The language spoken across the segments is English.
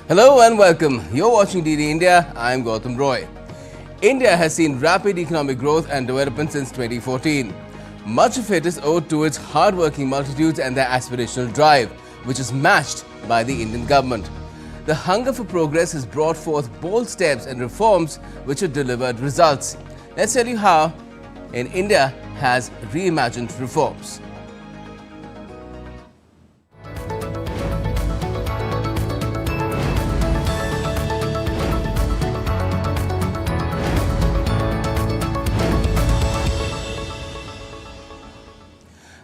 Hello and welcome. You're watching DD India. I'm Gautam Roy. India has seen rapid economic growth and development since 2014. Much of it is owed to its hard-working multitudes and their aspirational drive, which is matched by the Indian government. The hunger for progress has brought forth bold steps and reforms which have delivered results. Let's tell you how India has reimagined reforms.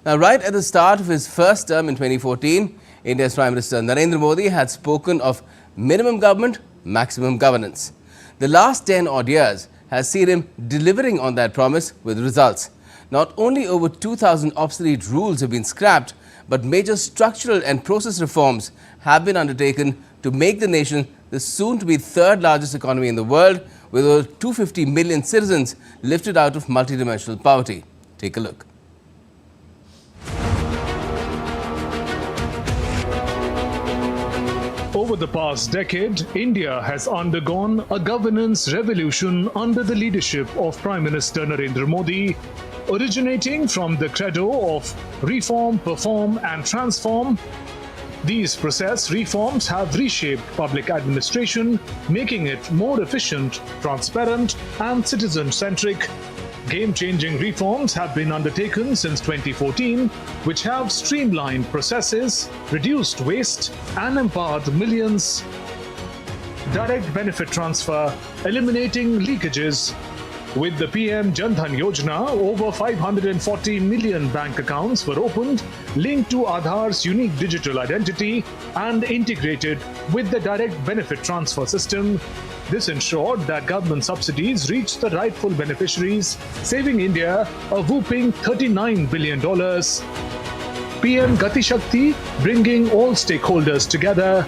Now, right at the start of his first term in 2014, India's Prime Minister Narendra Modi had spoken of minimum government, maximum governance. The last 10 odd years has seen him delivering on that promise with results. Not only over 2,000 obsolete rules have been scrapped, but major structural and process reforms have been undertaken to make the nation the soon-to-be third largest economy in the world, with over 250 million citizens lifted out of multidimensional poverty. Take a look. Over the past decade, India has undergone a governance revolution under the leadership of Prime Minister Narendra Modi, originating from the credo of reform, perform and transform. These process reforms have reshaped public administration, making it more efficient, transparent and citizen-centric. Game-changing reforms have been undertaken since 2014, which have streamlined processes, reduced waste, and empowered millions. Direct benefit transfer, eliminating leakages. With the PM Jan Dhan Yojana, over 540 million bank accounts were opened, linked to Aadhaar's unique digital identity, and integrated with the direct benefit transfer system. This ensured that government subsidies reached the rightful beneficiaries, saving India a whopping $39 billion. PM Gati Shakti, bringing all stakeholders together.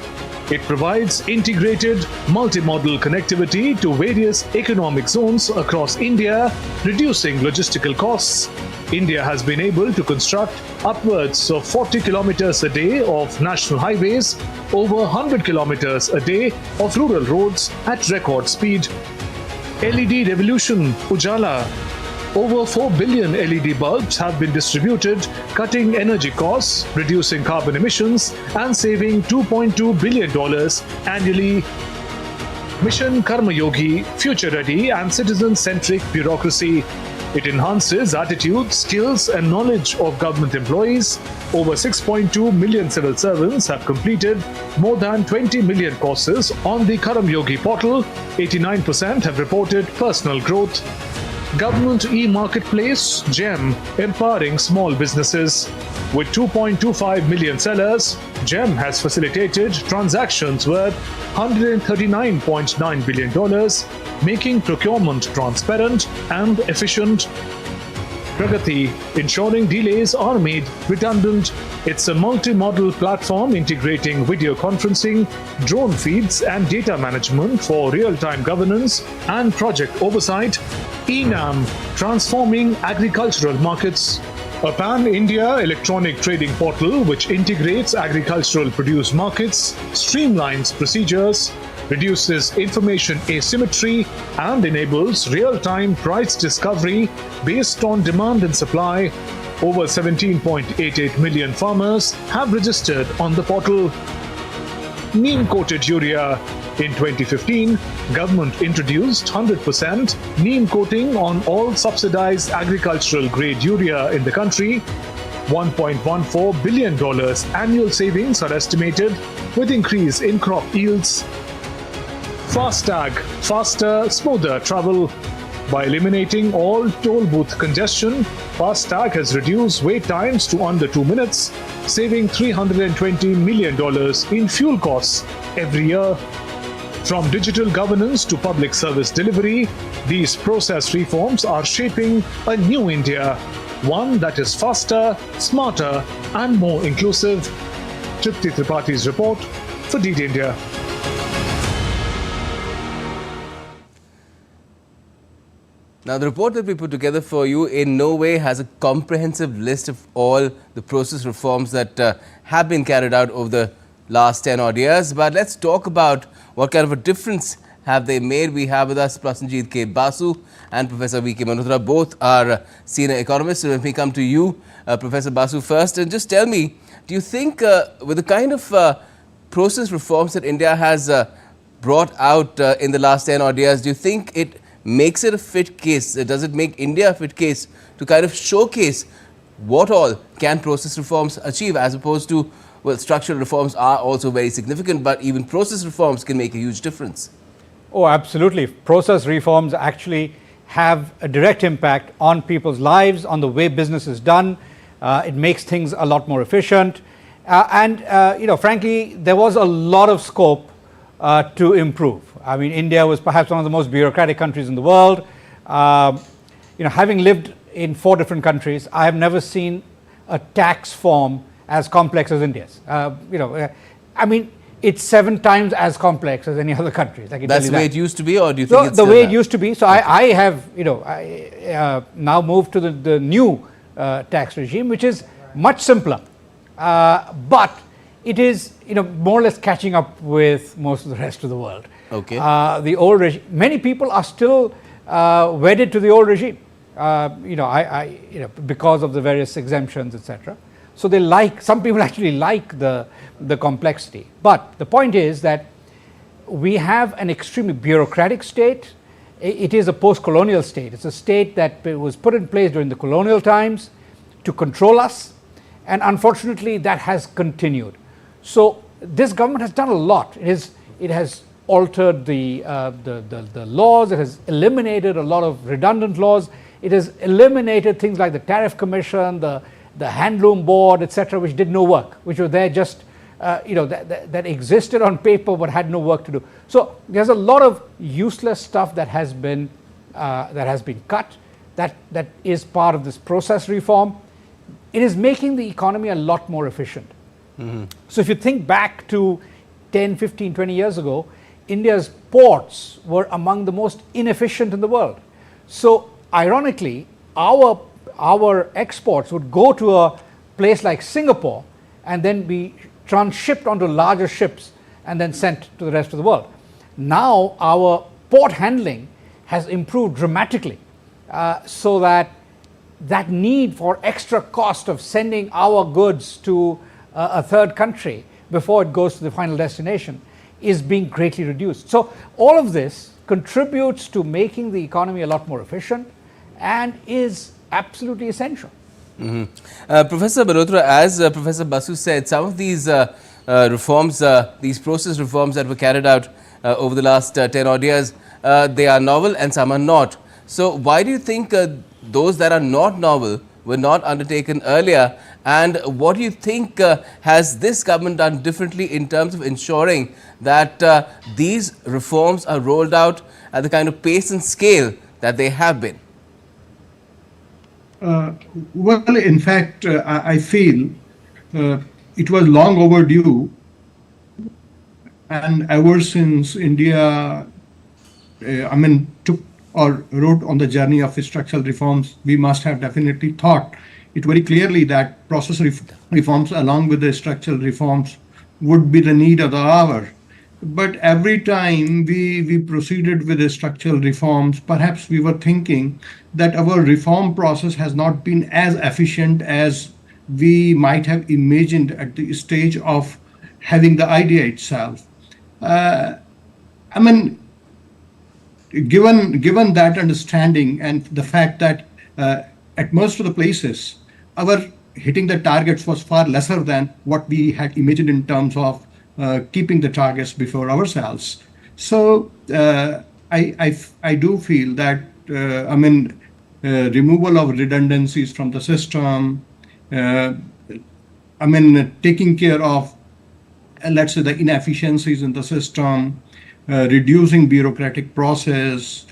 It provides integrated, multimodal connectivity to various economic zones across India, reducing logistical costs. India has been able to construct upwards of 40 kilometers a day of national highways, over 100 kilometers a day of rural roads at record speed. LED revolution, Ujala. Over 4 billion LED bulbs have been distributed, cutting energy costs, reducing carbon emissions, and saving $2.2 billion annually. Mission Karma Yogi, future ready and citizen-centric bureaucracy. It enhances attitude, skills, and knowledge of government employees. Over 6.2 million civil servants have completed more than 20 million courses on the Karam Yogi portal. 89% have reported personal growth. Government e-marketplace, GEM, empowering small businesses. With 2.25 million sellers, GEM has facilitated transactions worth $139.9 billion, making procurement transparent and efficient. Pragati, ensuring delays are made redundant. It's a multi-modal platform integrating video conferencing, drone feeds and data management for real-time governance and project oversight. ENAM, transforming agricultural markets. A pan-India electronic trading portal which integrates agricultural produce markets, streamlines procedures, reduces information asymmetry, and enables real-time price discovery based on demand and supply. Over 17.88 million farmers have registered on the portal. Neem-coated urea. In 2015, government introduced 100% neem coating on all subsidized agricultural grade urea in the country. $1.14 billion annual savings are estimated with increase in crop yields. FASTag, faster, smoother travel. By eliminating all toll booth congestion, FASTag has reduced wait times to under 2 minutes, saving $320 million in fuel costs every year. From digital governance to public service delivery, these process reforms are shaping a new India, one that is faster, smarter, and more inclusive. Tripti Tripathi's report for DD India. Now, the report that we put together for you in no way has a comprehensive list of all the process reforms that have been carried out over the last 10 odd years. But let's talk about what kind of a difference have they made. We have with us Prasenjit K. Basu and Professor V. K. Malhotra. Both are senior economists. So let me come to you, Professor Basu, first. And just tell me, do you think with the kind of process reforms that India has brought out in the last 10 odd years, do you think it makes it a fit case? Does it make India a fit case to kind of showcase what all can process reforms achieve, as opposed to, well, structural reforms are also very significant, but even process reforms can make a huge difference? Oh, absolutely. Process reforms actually have a direct impact on people's lives, on the way business is done. It makes things a lot more efficient. Frankly, there was a lot of scope to improve. I mean, India was perhaps one of the most bureaucratic countries in the world. Having lived in 4 different countries, I have never seen a tax form as complex as India's. It's 7 times as complex as any other countries. That's the way it used to be, or do you think it's the way it used to be? So I have now moved to the new tax regime, which is much simpler, but it is more or less catching up with most of the rest of the world. Okay. The old regime, many people are still wedded to the old regime. Because of the various exemptions, etc. So some people actually like the complexity. But the point is that we have an extremely bureaucratic state. It is a post-colonial state. It's a state that was put in place during the colonial times to control us, and unfortunately that has continued. So this government has done a lot. It has altered the laws. It has eliminated a lot of redundant laws. It has eliminated things like the Tariff Commission, the Handloom Board, etc., which did no work, which were there just that existed on paper but had no work to do. So there's a lot of useless stuff that has been cut. That is part of this process reform. It is making the economy a lot more efficient. Mm-hmm. So if you think back to 10, 15, 20 years ago, India's ports were among the most inefficient in the world. So ironically, our exports would go to a place like Singapore and then be transshipped onto larger ships and then sent to the rest of the world. Now our port handling has improved dramatically, so that need for extra cost of sending our goods to a third country before it goes to the final destination is being greatly reduced. So all of this contributes to making the economy a lot more efficient and is absolutely essential. Mm-hmm. Professor Malhotra, as Professor Basu said, some of these reforms, these process reforms that were carried out over the last 10 odd years, they are novel and some are not. So why do you think those that are not novel were not undertaken earlier, and what do you think has this government done differently in terms of ensuring that these reforms are rolled out at the kind of pace and scale that they have been? Well, in fact, I feel it was long overdue, and ever since India, took or wrote on the journey of structural reforms, we must have definitely thought it very clearly that process reforms along with the structural reforms would be the need of the hour. But every time we proceeded with the structural reforms, perhaps we were thinking that our reform process has not been as efficient as we might have imagined at the stage of having the idea itself. Given that understanding and the fact that at most of the places, our hitting the targets was far lesser than what we had imagined in terms of keeping the targets before ourselves. So I do feel that removal of redundancies from the system, taking care of let's say the inefficiencies in the system, reducing bureaucratic process,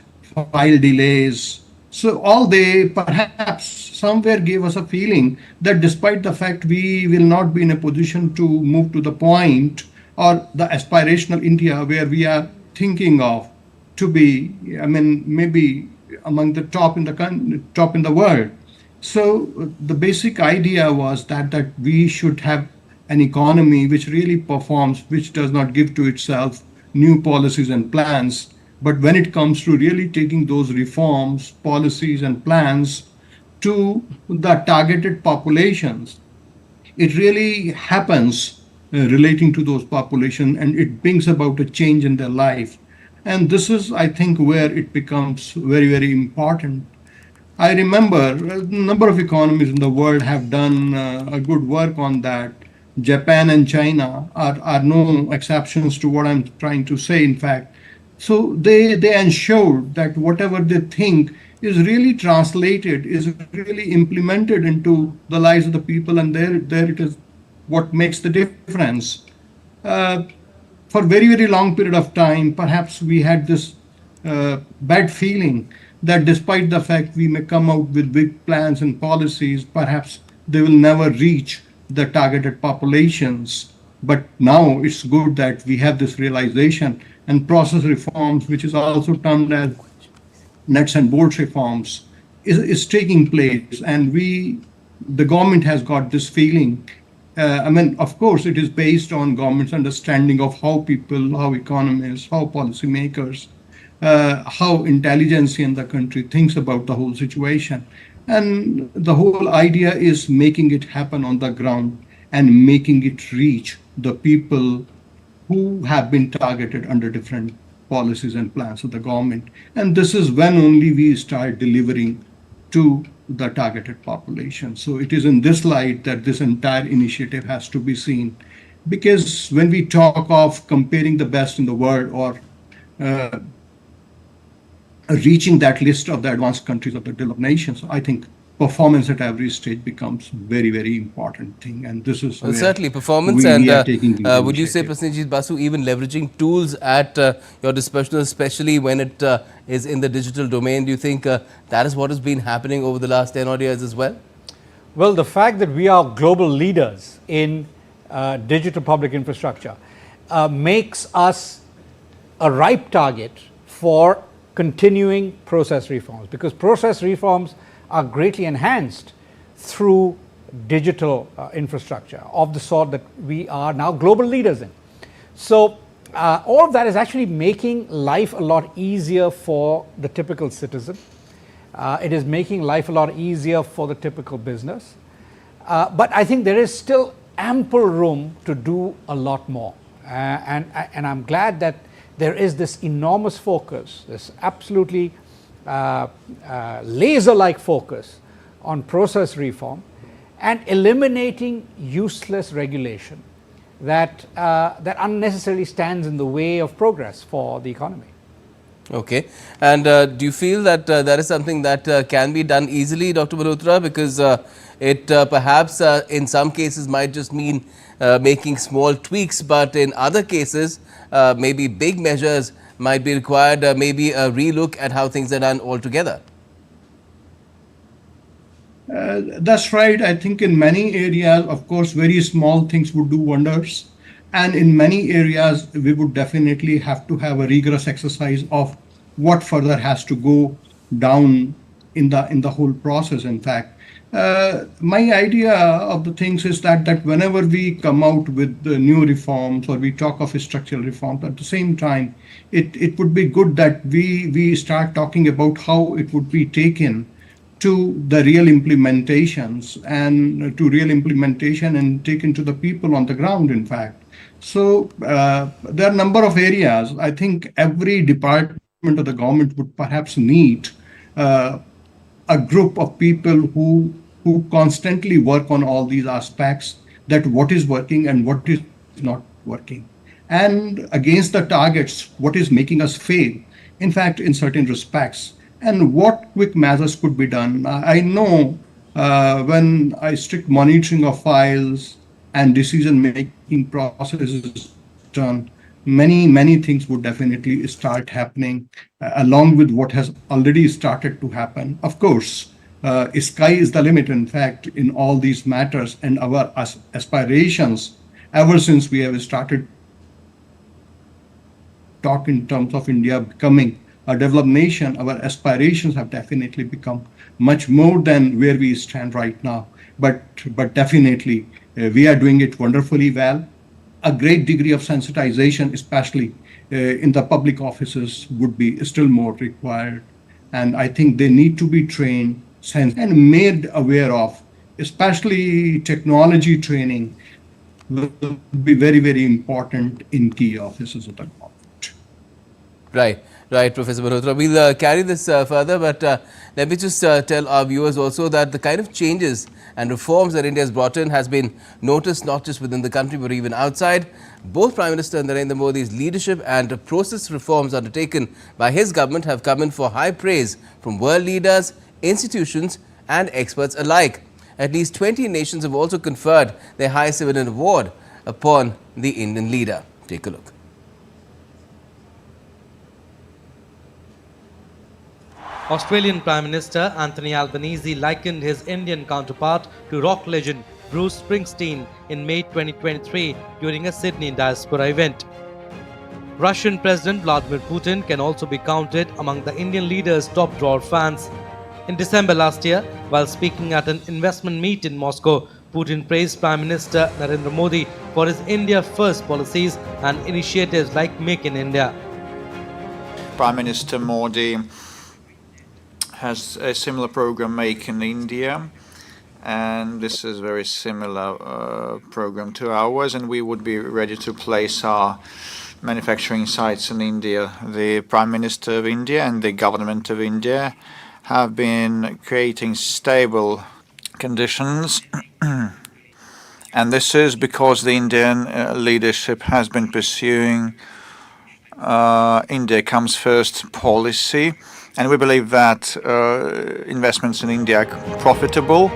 file delays. So all they perhaps somewhere gave us a feeling that despite the fact we will not be in a position to move to the point or the aspirational India where we are thinking of to be, maybe among the top in the world. So the basic idea was that we should have an economy which really performs, which does not give to itself new policies and plans. But when it comes to really taking those reforms, policies, and plans to the targeted populations, it really happens relating to those population, and it brings about a change in their life. And this is, I think, where it becomes very, very important. I remember a number of economies in the world have done a good work on that. Japan and China are no exceptions to what I'm trying to say, in fact. So they ensured that whatever they think is really translated, is really implemented into the lives of the people, and there it is what makes the difference. For very, very long period of time, perhaps we had this bad feeling that despite the fact we may come out with big plans and policies, perhaps they will never reach the targeted populations. But now it's good that we have this realization, and process reforms, which is also termed as nuts and bolts reforms, is taking place. And the government has got this feeling. Of course, it is based on government's understanding of how people, how economists, how policymakers, how intelligentsia in the country thinks about the whole situation. And the whole idea is making it happen on the ground and making it reach the people who have been targeted under different policies and plans of the government. And this is when only we start delivering to the targeted population. So it is in this light that this entire initiative has to be seen. Because when we talk of comparing the best in the world, or reaching that list of the advanced countries of the developed nations, I think performance at every stage becomes very, very important thing. And this is certainly performance. we And are taking would you say, Prasenjit Basu, even leveraging tools at your disposal, especially when it is in the digital domain, do you think that is what has been happening over the last 10 odd years as well? Well, the fact that we are global leaders in digital public infrastructure makes us a ripe target for continuing process reforms, because process reforms are greatly enhanced through digital infrastructure of the sort that we are now global leaders in. So all of that is actually making life a lot easier for the typical citizen. It is making life a lot easier for the typical business. But I think there is still ample room to do a lot more. And I'm glad that there is this enormous focus, this absolutely laser-like focus on process reform and eliminating useless regulation that unnecessarily stands in the way of progress for the economy. Okay. And do you feel that that is something that can be done easily, Dr. Malhotra, because it perhaps in some cases might just mean making small tweaks, but in other cases maybe big measures might be required, maybe a relook at how things are done altogether? That's right. I think in many areas, of course, very small things would do wonders. And in many areas, we would definitely have to have a rigorous exercise of what further has to go down in the whole process, in fact. My idea of the things is that whenever we come out with the new reforms, or we talk of structural reforms, at the same time, it would be good that we start talking about how it would be taken to the real implementations, and taken to the people on the ground, in fact. So there are a number of areas. I think every department of the government would perhaps need a group of people who constantly work on all these aspects, that what is working and what is not working, and against the targets, what is making us fail, in fact, in certain respects, and what quick measures could be done. I know when strict monitoring of files and decision-making processes is done, many things would definitely start happening along with what has already started to happen. Of course, sky is the limit, in fact, in all these matters, and our aspirations, ever since we have started talk in terms of India becoming a developed nation, our aspirations have definitely become much more than where we stand right now. But definitely, we are doing it wonderfully well. A great degree of sensitization, especially in the public offices, would be still more required. And I think they need to be trained and made aware of, especially technology training will be very, very important in key offices of the government. Right, Professor Malhotra. We'll carry this further, but let me just tell our viewers also that the kind of changes and reforms that India has brought in has been noticed not just within the country but even outside. Both Prime Minister Narendra Modi's leadership and process reforms undertaken by his government have come in for high praise from world leaders, institutions and experts alike. At least 20 nations have also conferred their high civilian award upon the Indian leader. Take a look. Australian Prime Minister Anthony Albanese likened his Indian counterpart to rock legend Bruce Springsteen in May 2023 during a Sydney diaspora event. Russian President Vladimir Putin can also be counted among the Indian leader's top drawer fans. In December last year, while speaking at an investment meet in Moscow, Putin praised Prime Minister Narendra Modi for his India First policies and initiatives like Make in India. Prime Minister Modi has a similar program, Make in India, and this is a very similar program to ours, and we would be ready to place our manufacturing sites in India. The Prime Minister of India and the government of India have been creating stable conditions and this is because the Indian leadership has been pursuing India comes first policy, and we believe that investments in India are profitable.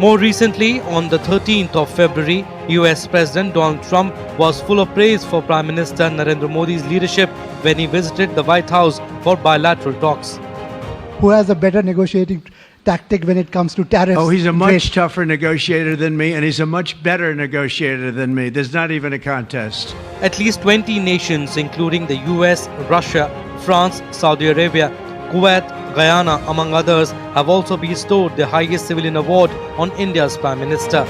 More recently, on the 13th of February, US President Donald Trump was full of praise for Prime Minister Narendra Modi's leadership when he visited the White House for bilateral talks. Who has a better negotiating tactic when it comes to tariffs? Oh, he's a much tougher negotiator than me, and he's a much better negotiator than me. There's not even a contest. At least 20 nations, including the US, Russia, France, Saudi Arabia, Kuwait, Guyana, among others, have also bestowed the highest civilian award on India's Prime Minister.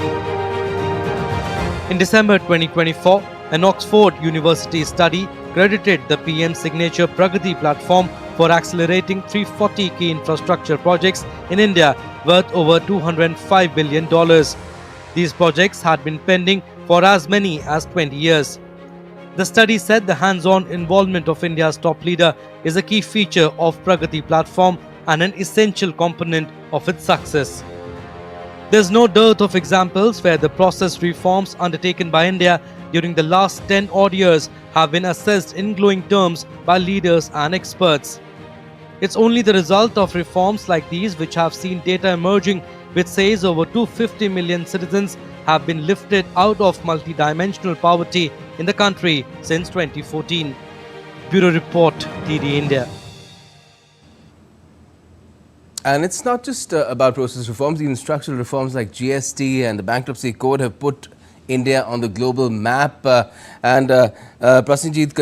In December 2024, an Oxford University study credited the PM's signature Pragati platform for accelerating 340 key infrastructure projects in India worth over $205 billion. These projects had been pending for as many as 20 years. The study said the hands-on involvement of India's top leader is a key feature of Pragati platform and an essential component of its success. There's no dearth of examples where the process reforms undertaken by India during the last 10 odd years have been assessed in glowing terms by leaders and experts. It's only the result of reforms like these which have seen data emerging which says over 250 million citizens have been lifted out of multidimensional poverty in the country since 2014. Bureau Report, DD India. And it's not just about process reforms, even structural reforms like GST and the bankruptcy code have put India on the global map. Prasenjit,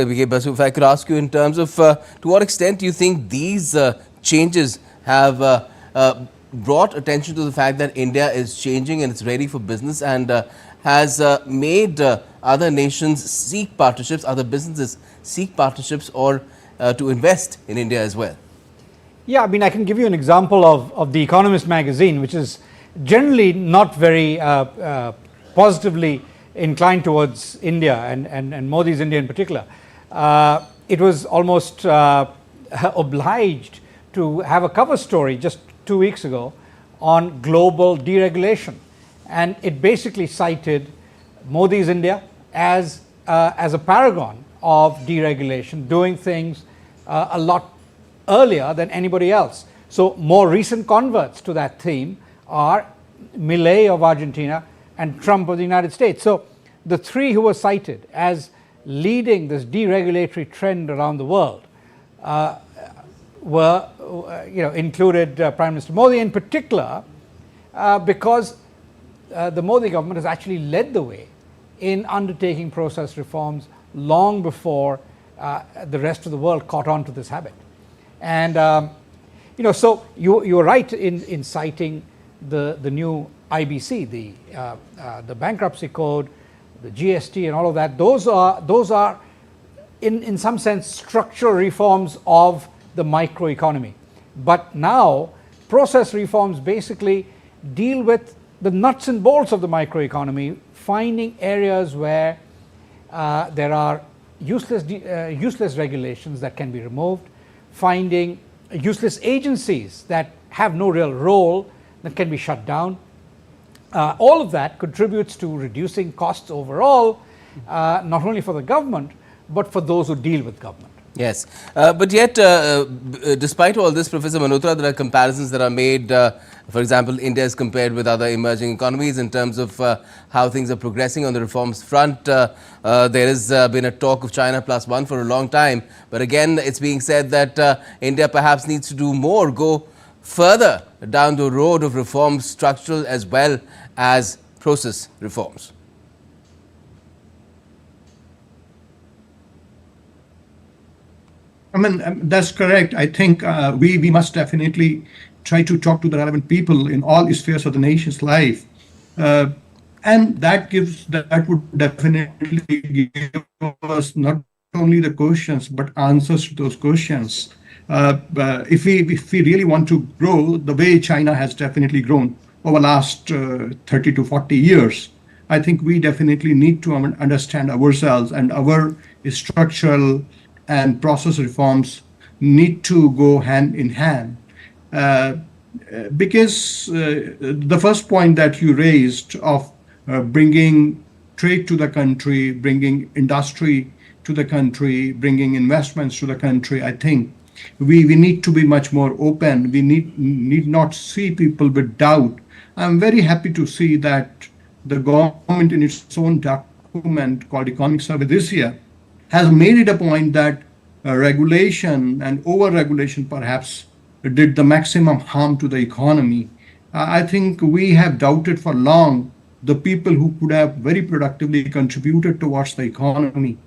if I could ask you in terms of to what extent do you think these changes have brought attention to the fact that India is changing and it's ready for business and has made other nations seek partnerships, other businesses seek partnerships or to invest in India as well? Yeah, I mean, I can give you an example of The Economist magazine, which is generally not very positively inclined towards India and Modi's India in particular. It was almost obliged to have a cover story just 2 weeks ago on global deregulation. And it basically cited Modi's India as a paragon of deregulation, doing things a lot earlier than anybody else. So more recent converts to that theme are Milei of Argentina and Trump of the United States. So the three who were cited as leading this deregulatory trend around the world were, included Prime Minister Modi in particular, because the Modi government has actually led the way in undertaking process reforms long before the rest of the world caught on to this habit. And so you're right in citing the new IBC, the bankruptcy code, the GST, and all of that. Those are in some sense structural reforms of the microeconomy. But now process reforms basically deal with the nuts and bolts of the microeconomy, finding areas where there are useless regulations that can be removed, finding useless agencies that have no real role that can be shut down. All of that contributes to reducing costs overall, not only for the government, but for those who deal with government. Yes, but yet, despite all this, Professor Malhotra, there are comparisons that are made. For example, India is compared with other emerging economies in terms of how things are progressing on the reforms front. There has been a talk of China +1 for a long time, but again, it's being said that India perhaps needs to do more, go further down the road of reforms, structural as well as process reforms. I mean, that's correct. I think we must definitely try to talk to the relevant people in all spheres of the nation's life. And that would definitely give us not only the questions, but answers to those questions. If we really want to grow the way China has definitely grown over the last 30 to 40 years, I think we definitely need to understand ourselves, and our structural and process reforms need to go hand in hand. Because the first point that you raised of bringing trade to the country, bringing industry to the country, bringing investments to the country, I think we need to be much more open. We need not see people with doubt. I'm very happy to see that the government in its own document called Economic Survey this year has made it a point that regulation and over-regulation perhaps did the maximum harm to the economy. I think we have doubted for long the people who could have very productively contributed towards the economy.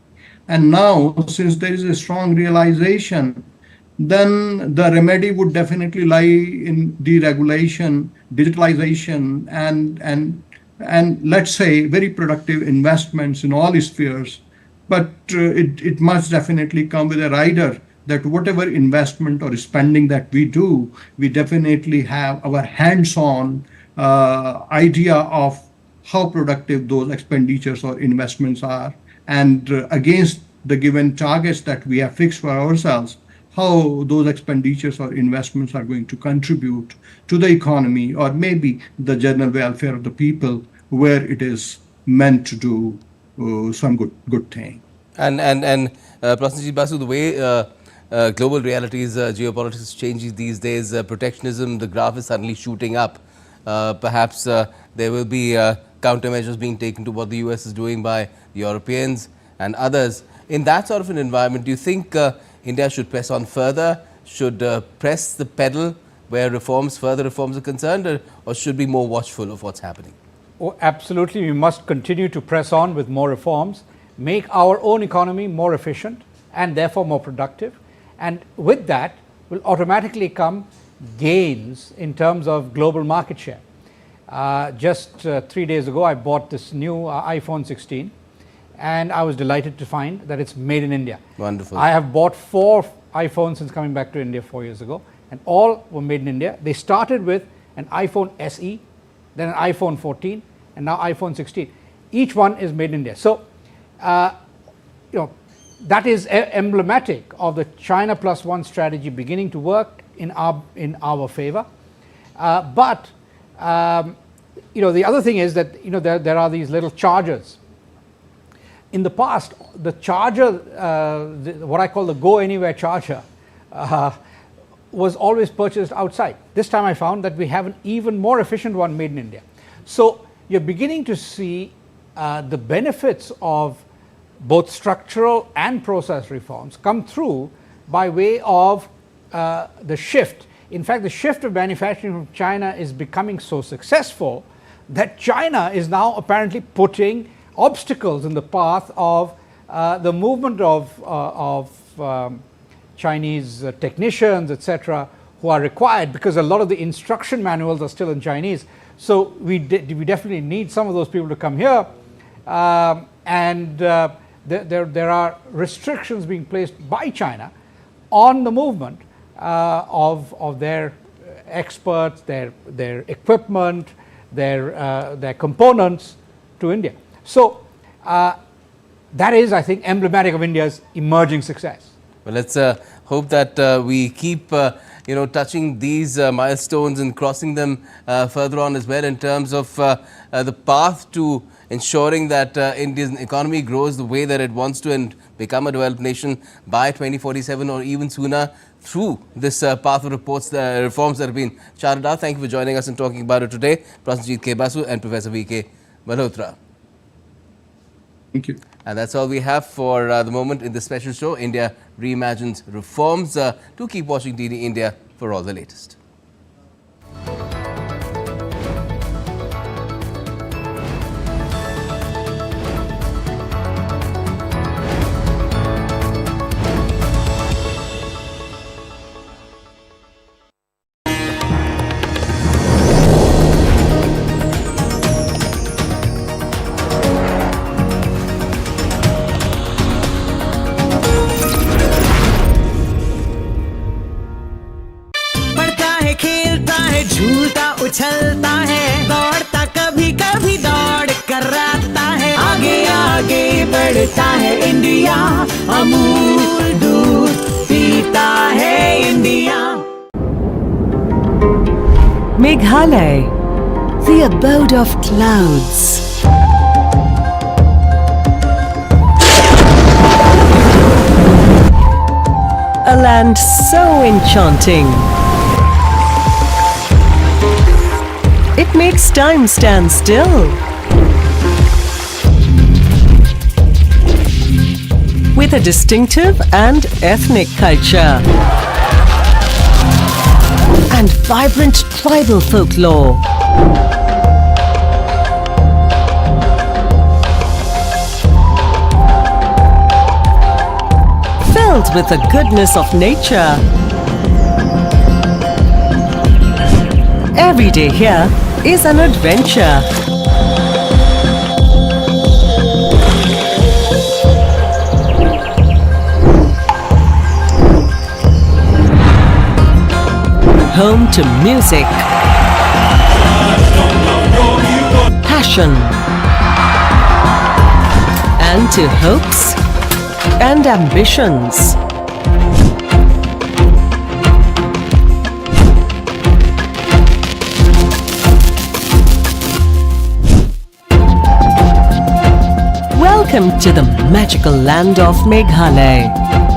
And now, since there is a strong realization, then the remedy would definitely lie in deregulation, digitalization, and let's say very productive investments in all spheres. But it must definitely come with a rider that whatever investment or spending that we do, we definitely have our hands-on idea of how productive those expenditures or investments are, and against the given targets that we have fixed for ourselves, how those expenditures or investments are going to contribute to the economy or maybe the general welfare of the people, where it is meant to do some good thing. And Prasenjit Basu, the way global realities, geopolitics is changing these days, protectionism, the graph is suddenly shooting up. Perhaps there will be countermeasures being taken to what the US is doing by the Europeans and others. In that sort of an environment, do you think India should press on further, should press the pedal where further reforms are concerned, or should be more watchful of what's happening? Oh, absolutely. We must continue to press on with more reforms, make our own economy more efficient and therefore more productive. And with that will automatically come gains in terms of global market share. Just 3 days ago, I bought this new iPhone 16, and I was delighted to find that it's made in India. Wonderful. I have bought 4 iPhones since coming back to India 4 years ago, and all were made in India. They started with an iPhone SE, then an iPhone 14, and now iPhone 16. Each one is made in India. So, that is emblematic of the China +1 strategy beginning to work in our favor. But the other thing is that there are these little chargers. In the past, the charger, what I call the go anywhere charger, was always purchased outside. This time I found that we have an even more efficient one made in India. So you're beginning to see the benefits of both structural and process reforms come through by way of the shift. In fact, the shift of manufacturing from China is becoming so successful that China is now apparently putting obstacles in the path of the movement of Chinese technicians, etc., who are required, because a lot of the instruction manuals are still in Chinese. So we definitely need some of those people to come here, and there are restrictions being placed by China on the movement of their experts, their equipment, their components to India. So that is, I think, emblematic of India's emerging success. Well, let's hope that we keep touching these milestones and crossing them further on as well, in terms of the path to ensuring that India's economy grows the way that it wants to and become a developed nation by 2047 or even sooner, through this path of reforms that have been charted out. Thank you for joining us and talking about it today, Prasenjit K. Basu and Professor V.K. Malhotra. Thank you. And that's all we have for the moment in this special show, India Reimagines Reforms. Do keep watching DD India for all the latest. झूलता उछलता है, दौड़ता कभी कभी दौड़ कराता है, आगे आगे बढ़ता है इंडिया, अमूल दूध पीता है India. Meghalaya, the abode of clouds. A land so enchanting. It makes time stand still. With a distinctive and ethnic culture. And vibrant tribal folklore. Filled with the goodness of nature. Every day here is an adventure. Home to music, passion, and to hopes and ambitions. Welcome to the magical land of Meghalaya.